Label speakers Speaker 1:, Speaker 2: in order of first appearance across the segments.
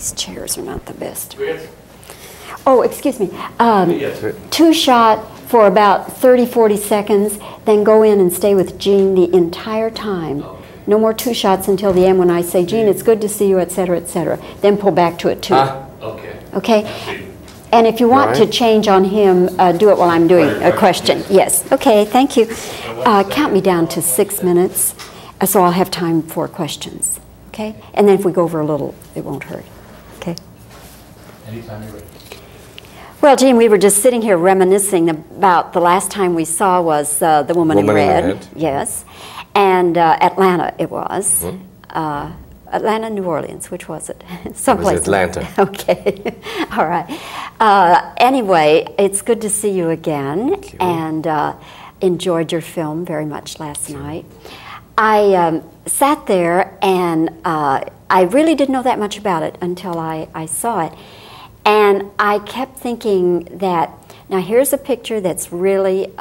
Speaker 1: These chairs are not the best.
Speaker 2: Yes.
Speaker 1: Oh, excuse me.
Speaker 2: Yes.
Speaker 1: Two shot for about 30, 40 seconds, then go in and stay with Gene the entire time.
Speaker 2: Okay.
Speaker 1: No more two shots until the end when I say, Gene, it's good to see you, etc., etc. Then pull back to it, too.
Speaker 2: Okay.
Speaker 1: Okay? And if you want to change on him, do it while I'm doing a question. Yes. Okay, thank you. Count me down to 6 minutes, so I'll have time for questions. Okay? And then if we go over a little, it won't hurt. Okay?
Speaker 2: Anytime you're ready.
Speaker 1: Well, Gene, we were just sitting here reminiscing about the last time we saw was The Woman in Red. Yes. And Atlanta it was. Mm-hmm. Atlanta, New Orleans, which was it? Someplace.
Speaker 3: It was Atlanta.
Speaker 1: Okay. All right. Anyway, it's good to see you again. And enjoyed your film very much last night. I sat there and I really didn't know that much about it until I saw it. And I kept thinking that, now here's a picture that's really,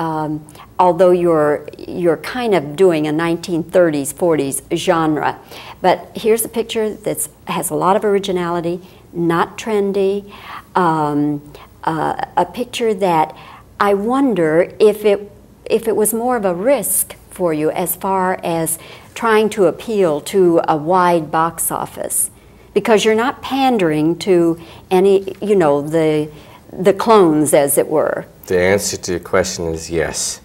Speaker 1: although you're kind of doing a 1930s, 40s genre, but here's a picture that has a lot of originality, not trendy, a picture that I wonder if it was more of a risk for you as far as trying to appeal to a wide box office. Because you're not pandering to any, you know, the clones, as it were.
Speaker 3: The answer to your question is yes.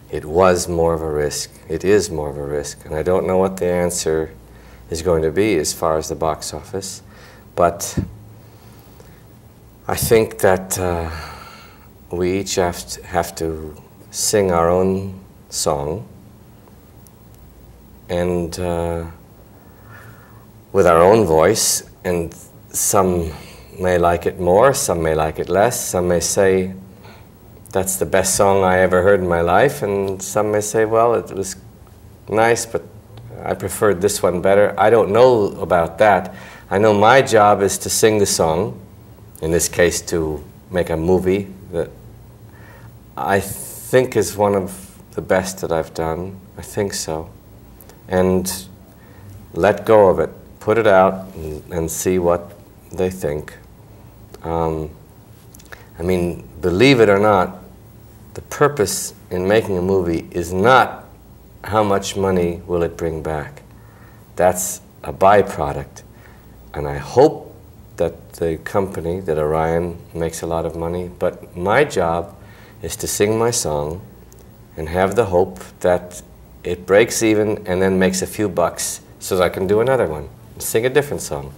Speaker 3: It was more of a risk. It is more of a risk. And I don't know what the answer is going to be as far as the box office. But I think that we each have to sing our own song. And with our own voice, and some may like it more, some may like it less, some may say that's the best song I ever heard in my life, and some may say, well, it was nice, but I preferred this one better. I don't know about that. I know my job is to sing the song, in this case to make a movie that I think is one of the best that I've done. I think so. And let go of it. Put it out and see what they think. I mean, believe it or not, the purpose in making a movie is not how much money will it bring back. That's a byproduct. And I hope that the company, that Orion, makes a lot of money. But my job is to sing my song and have the hope that it breaks even and then makes a few bucks so that I can do another one. Sing a different song.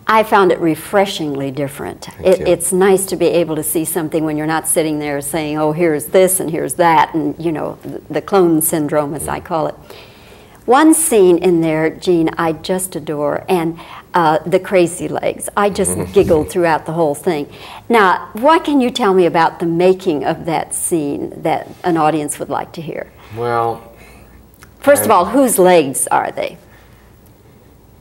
Speaker 1: I found it refreshingly different. It's nice to be able to see something when you're not sitting there saying, oh, here's this and here's that, and, you know, the clone syndrome, as I call it. One scene in there, Gene, I just adore, and the crazy legs. I just giggled throughout the whole thing. Now, what can you tell me about the making of that scene that an audience would like to hear?
Speaker 3: Well,
Speaker 1: first of all, whose legs are they?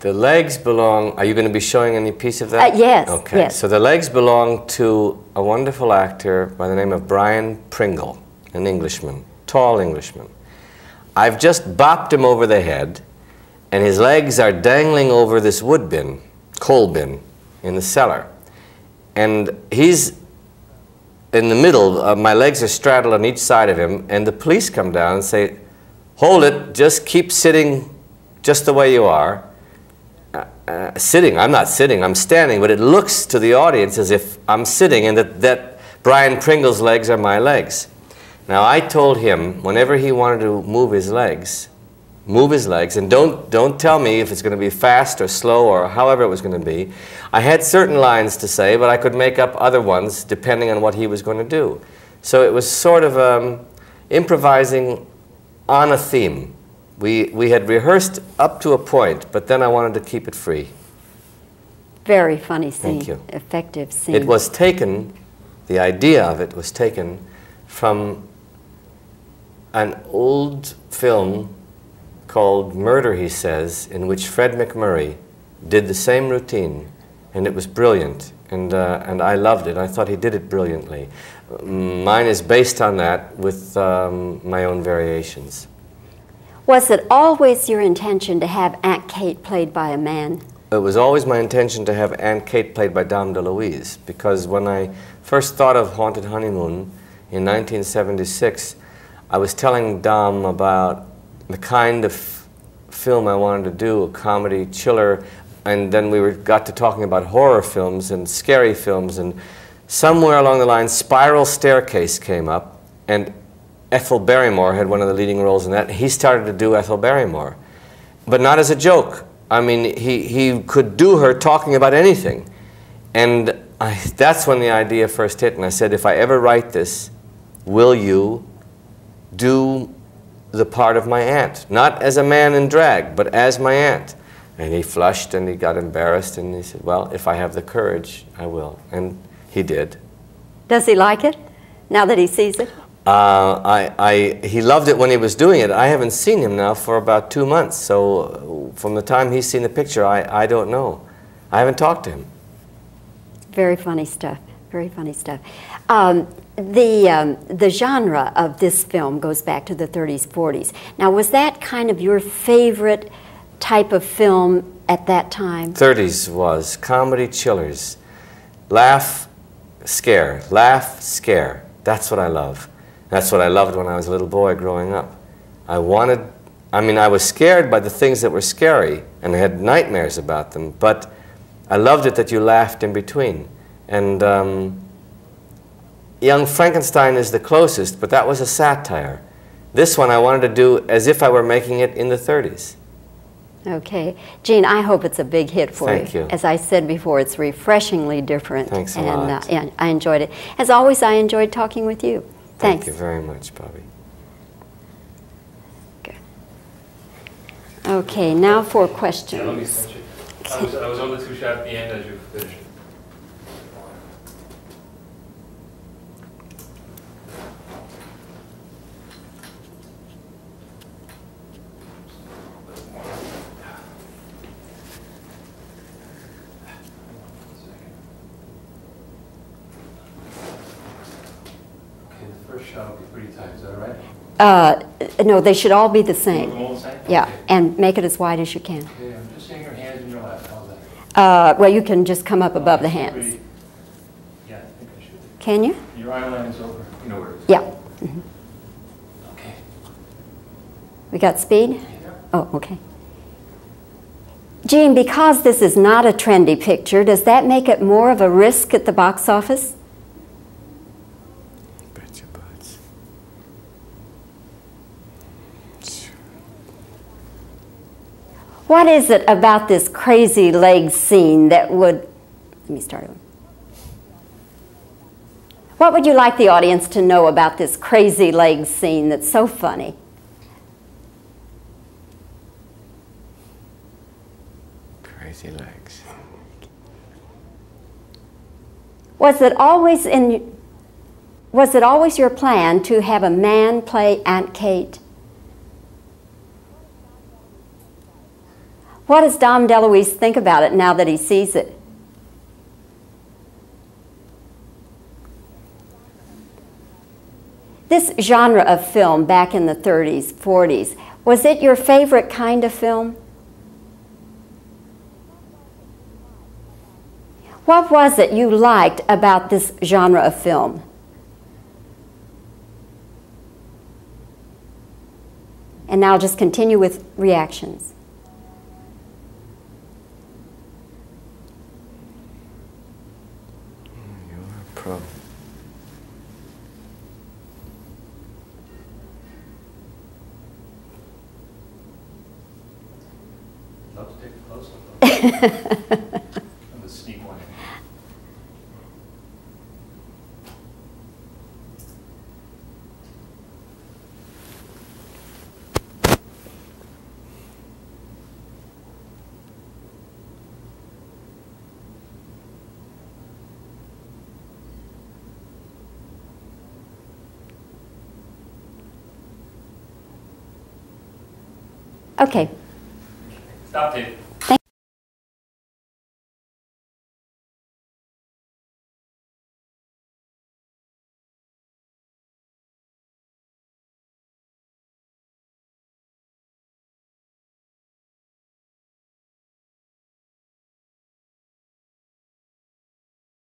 Speaker 3: The legs belong, are you going to be showing any piece of that?
Speaker 1: Yes.
Speaker 3: Okay,
Speaker 1: yes.
Speaker 3: So the legs belong to a wonderful actor by the name of Brian Pringle, an Englishman, tall Englishman. I've just bopped him over the head, and his legs are dangling over this wood bin, coal bin, in the cellar. And he's in the middle, my legs are straddled on each side of him, and the police come down and say, hold it, just keep sitting just the way you are. Sitting, I'm not sitting, I'm standing, but it looks to the audience as if I'm sitting and that Brian Pringle's legs are my legs. Now I told him whenever he wanted to move his legs, and don't tell me if it's going to be fast or slow or however it was going to be. I had certain lines to say, but I could make up other ones depending on what he was going to do. So it was sort of improvising on a theme. We had rehearsed up to a point, but then I wanted to keep it free.
Speaker 1: Very funny scene.
Speaker 3: Thank you.
Speaker 1: Effective scene.
Speaker 3: It was taken, the idea of it was taken from an old film called Murder, He Says, in which Fred McMurray did the same routine, and it was brilliant, and I loved it. I thought he did it brilliantly. Mine is based on that with my own variations.
Speaker 1: Was it always your intention to have Aunt Kate played by a man?
Speaker 3: it was always my intention to have Aunt Kate played by Dom DeLuise, because when I first thought of Haunted Honeymoon in 1976, I was telling Dom about the kind of film I wanted to do, a comedy chiller, and then we got to talking about horror films and scary films, and somewhere along the line, Spiral Staircase came up, and Ethel Barrymore had one of the leading roles in that. He started to do Ethel Barrymore, but not as a joke. I mean, he could do her talking about anything. And that's when the idea first hit, and I said, if I ever write this, will you do the part of my aunt? Not as a man in drag, but as my aunt. And he flushed and he got embarrassed, and he said, well, if I have the courage, I will. And he did.
Speaker 1: Does he like it, now that he sees it?
Speaker 3: He loved it when he was doing it. I haven't seen him now for about 2 months, so from the time he's seen the picture, I don't know. I haven't talked to him.
Speaker 1: Very funny stuff, very funny stuff. The genre of this film goes back to the 30s, 40s. Now, was that kind of your favorite type of film at that time?
Speaker 3: 30s was comedy chillers. Laugh, scare. Laugh, scare. That's what I love. That's what I loved when I was a little boy growing up. I was scared by the things that were scary, and I had nightmares about them, but I loved it that you laughed in between. And Young Frankenstein is the closest, but that was a satire. This one I wanted to do as if I were making it in the 30s.
Speaker 1: Okay. Gene, I hope it's a big hit for you.
Speaker 3: Thank you.
Speaker 1: As I said before, it's refreshingly different.
Speaker 3: Thanks a lot.
Speaker 1: And I enjoyed it. As always, I enjoyed talking with you. Thanks.
Speaker 3: Thank you very much, Bobbie.
Speaker 1: Good. Okay, now for questions.
Speaker 2: Yeah, let me finish it. I was a little too sharp at the end as you finished. First shot will be pretty tight, is that all right?
Speaker 1: No, they should all be the same.
Speaker 2: All the same?
Speaker 1: Yeah,
Speaker 2: Okay.
Speaker 1: and make it as wide as you can.
Speaker 2: Okay, I'm just seeing your hands in your lap. How's that?
Speaker 1: Well, you can just come up above the hands.
Speaker 2: Pretty, yeah, I think I should.
Speaker 1: Can you?
Speaker 2: Your eye line is over. You know where it is.
Speaker 1: Yeah. Mhm.
Speaker 2: Okay.
Speaker 1: We got speed?
Speaker 2: Yeah.
Speaker 1: Oh, okay. Gene, because this is not a trendy picture, does that make it more of a risk at the box office?
Speaker 3: Bet your butts.
Speaker 1: What is it about this crazy leg scene that would... Let me start over. What would you like the audience to know about this crazy leg scene that's so funny?
Speaker 3: Crazy legs.
Speaker 1: Was it always your plan to have a man play Aunt Kate? What does Dom DeLuise think about it now that he sees it? This genre of film back in the 30s, 40s, was it your favorite kind of film? What was it you liked about this genre of film? And now just continue with reactions.
Speaker 3: You're a pro.
Speaker 2: Love to take a close look. I'm a sneak one.
Speaker 1: Okay.
Speaker 2: Stop tape.